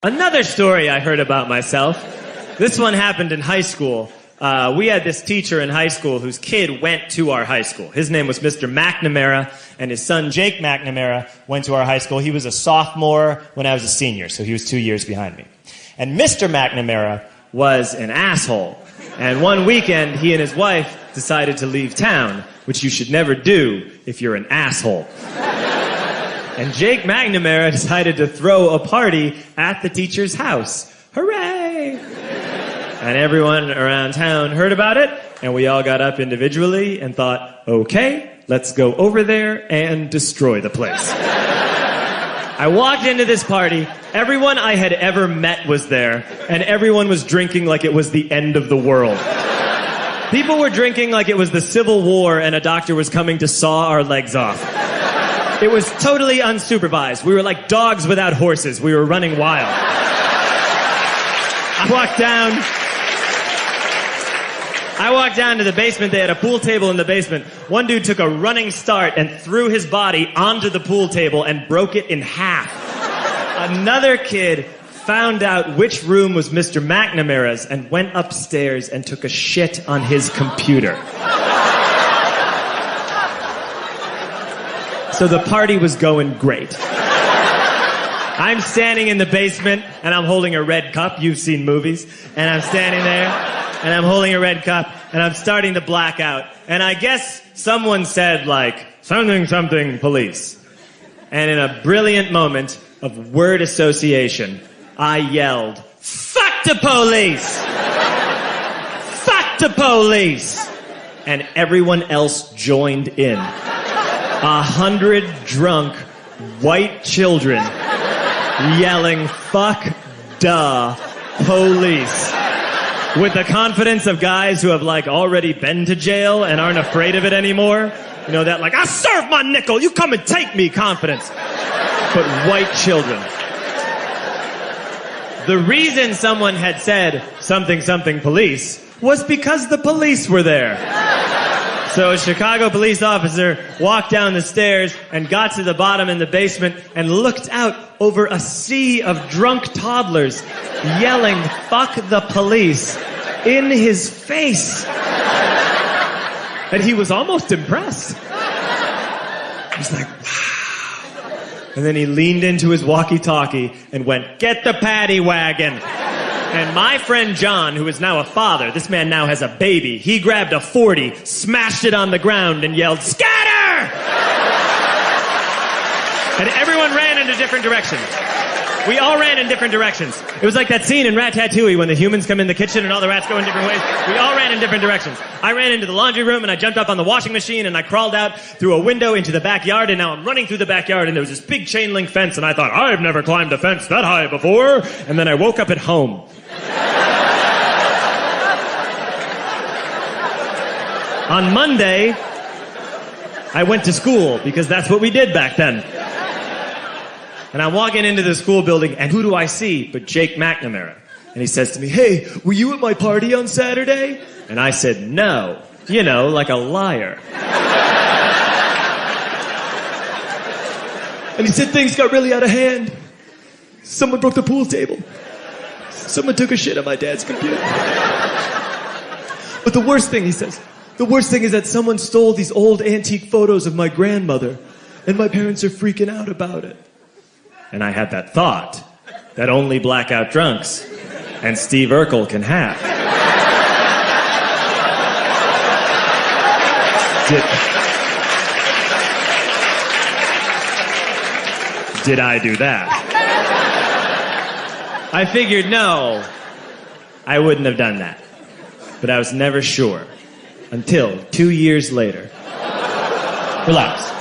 Another story I heard about myself. This one happened in high school. We had this teacher in high school whose kid went to our high school. His name was Mr. McNamara, and his son Jake McNamara went to our high school. He was a sophomore when I was a senior, so he was 2 years behind me. And Mr. McNamara was an asshole. And one weekend, he and his wife decided to leave town, which you should never do if you're an asshole. And Jake McNamara decided to throw a party at the teacher's house. Hooray! And everyone around town heard about it, and we all got up individually and thought, okay, let's go over there and destroy the place. I walked into this party, everyone I had ever met was there, and everyone was drinking like it was the end of the world. People were drinking like it was the Civil War and a doctor was coming to saw our legs off. It was totally unsupervised. We were like dogs without horses. We were running wild. I walked down to the basement. They had a pool table in the basement. One dude took a running start and threw his body onto the pool table and broke it in half. Another kid found out which room was Mr. McNamara's and went upstairs and took a shit on his computer. So the party was going great. I'm standing in the basement and I'm holding a red cup. You've seen movies. And I'm standing there and I'm holding a red cup and I'm starting to black out. And I guess someone said like, something, something, police. And in a brilliant moment of word association, I yelled, fuck the police! Fuck the police! And everyone else joined in. 100 drunk white children yelling, fuck the police. With the confidence of guys who have like already been to jail and aren't afraid of it anymore. You know, that like, I serve my nickel, you come and take me confidence. But white children. The reason someone had said something, something police was because the police were there. So a Chicago police officer walked down the stairs and got to the bottom in the basement and looked out over a sea of drunk toddlers yelling, fuck the police, in his face. And he was almost impressed. He was like, wow. And then he leaned into his walkie-talkie and went, get the paddy wagon. And my friend John, who is now a father, this man now has a baby, he grabbed a 40, smashed it on the ground, and yelled, scatter! And everyone ran into different directions. We all ran in different directions. It was like that scene in Ratatouille when the humans come in the kitchen and all the rats go in different ways. We all ran in different directions. I ran into the laundry room and I jumped up on the washing machine and I crawled out through a window into the backyard, and now I'm running through the backyard and there was this big chain link fence and I thought, I've never climbed a fence that high before. And then I woke up at home. On Monday, I went to school because that's what we did back then. And I'm walking into the school building, and who do I see but Jake McNamara? And he says to me, hey, were you at my party on Saturday? And I said, no. You know, like a liar. And he said things got really out of hand. Someone broke the pool table. Someone took a shit on my dad's computer. But the worst thing, he says, the worst thing is that someone stole these old antique photos of my grandmother, and my parents are freaking out about it. And I had that thought that only blackout drunks and Steve Urkel can have. Did I do that? I figured, no, I wouldn't have done that. But I was never sure until 2 years later. Relax.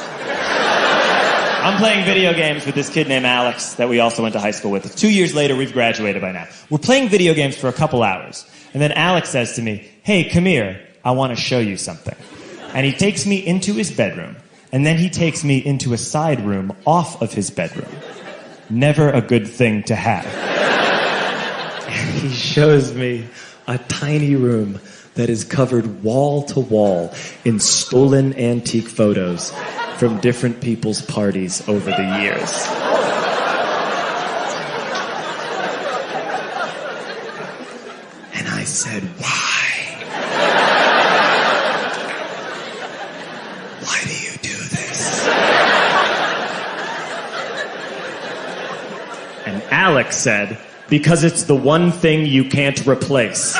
I'm playing video games with this kid named Alex that we also went to high school with. 2 years later, we've graduated by now. We're playing video games for a couple hours. And then Alex says to me, hey, come here. I want to show you something. And he takes me into his bedroom. And then he takes me into a side room off of his bedroom. Never a good thing to have. And he shows me a tiny room that is covered wall to wall in stolen antique photos from different people's parties over the years. said, why? Why do you do this? And Alex said, because it's the one thing you can't replace.